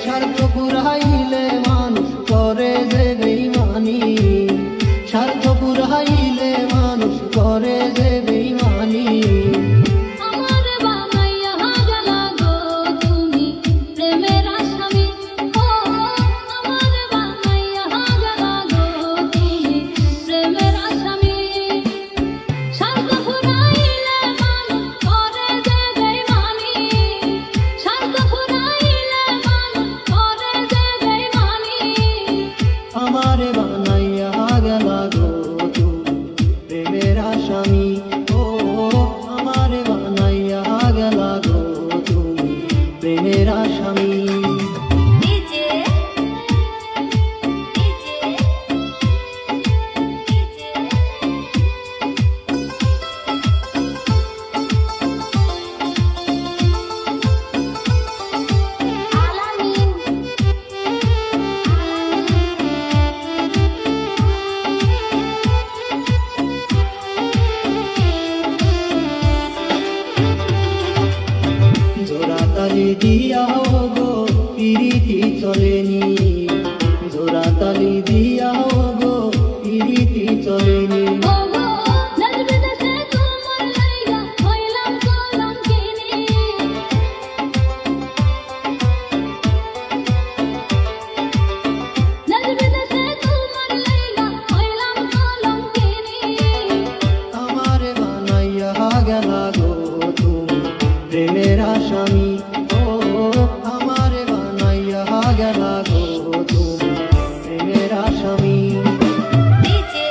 স্বার্থ পুরাইলে মানুষ করে যে বেঈমানি, স্বার্থ পুরাইলে মানুষ করে যে বেঈমানি। আমার বানাইয়া গেলা গো তুমি প্রেমের আসামি, ও আমার বানাইয়া গেলা গো তুমি প্রেমের আসামি। স্বার্থ পুরাইলে মানুষ করে যে বেঈমানি, স্বার্থ পুরাইলে মানুষ করে যে বেঈমানি। আমারে বানাইয়া গেলা গো তুমি প্রেমের আসামি, ও আমারে বানাইয়া গেলা গো তুমি প্রেমের আসামি। ডিজে ডিজে ডিজে আলামিন জোড়া তালি দিয়াও গো পিরিতি চলেনি, জোড়া তালি দিয়াও গো পিরিতি চলেনি। ওগো নজর দেশে তোমার লাইগা হইলাম কলঙ্কিনী, নজর দেশে তোমার লাইগা হইলাম কলঙ্কিনী। আমারে বানাইয়া গেলা গো তুমি প্রেমের আসামি, ও আমারে বানাইয়া গেলা গো তুমি প্রেমের আসামি। ডিজে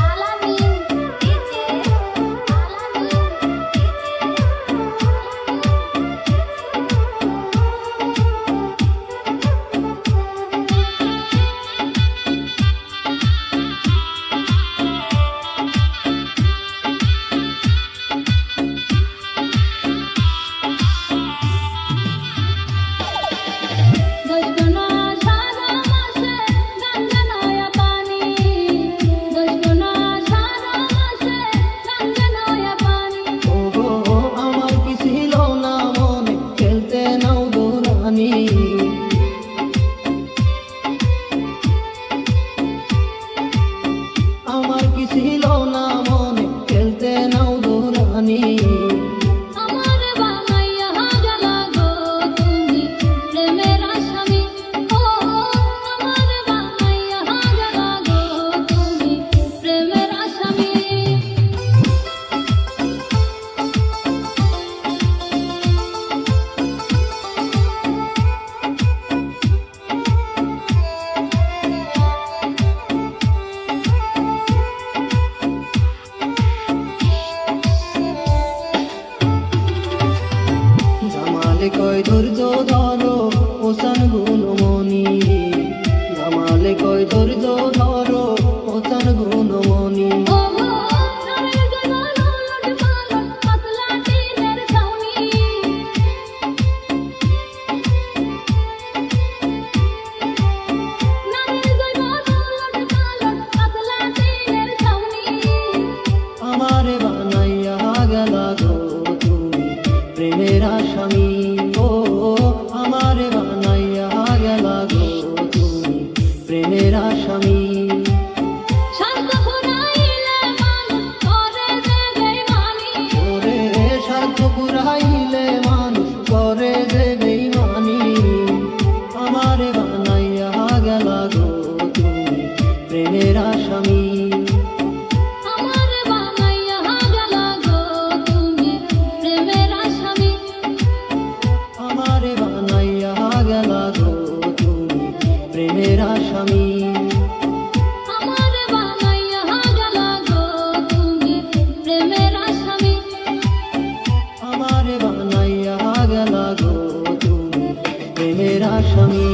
আলামিন ডিজে আলামিন দশগুনা সারা মাসে গঙ্গা নয়া পানি, দশগুনা সারা মাসে গঙ্গা নয়া পানি। ও গো আমার কি ছিল না মনে খেলতে নাও দৌড়ানি, আমার কি ছিল না মনে খেলতে নাও দৌড়ানি। আমার বানাইয়া গেলা গো তুমি প্রেমের আসামি, ও আমার বানাইয়া গেলা গো তুমি প্রেমের আসামি। জামালে কয় ধৈর্য ধরো ওসান গুণমণি, জামালে কয় ধৈর্য ধরো ওসান গুণমণি। ওগো নরের জয়মাল উলট পালট পাতলা টিনের ছাউনি, নরের জয়মাল উলট পালট পাতলা টিনের ছাউনি। আমারে বানাইয়া গেলা গো তুমি প্রেমের আসামি, ও আমারে বানাইয়া গেলা গো তুমি প্রেমের আসামি। স্বার্থ পুরাইলে মানুষ করে যে বেঈমানি, ওরে স্বার্থ পুরাইলে মানুষ করে যে বেঈমানি। আমারে বানাইয়া গেলা গো তুমি প্রেমের আসামি, আমার বানাইয়া গেলা গো তুমি প্রেমের আসামি। আমারে বানাইয়া গেলা গো তুমি প্রেমের আসামি, আমার বানাইয়া গেলা গো তুমি প্রেমের আসামি। আমারে বানাইয়া গেলা গো তুমি প্রেমের আসামি।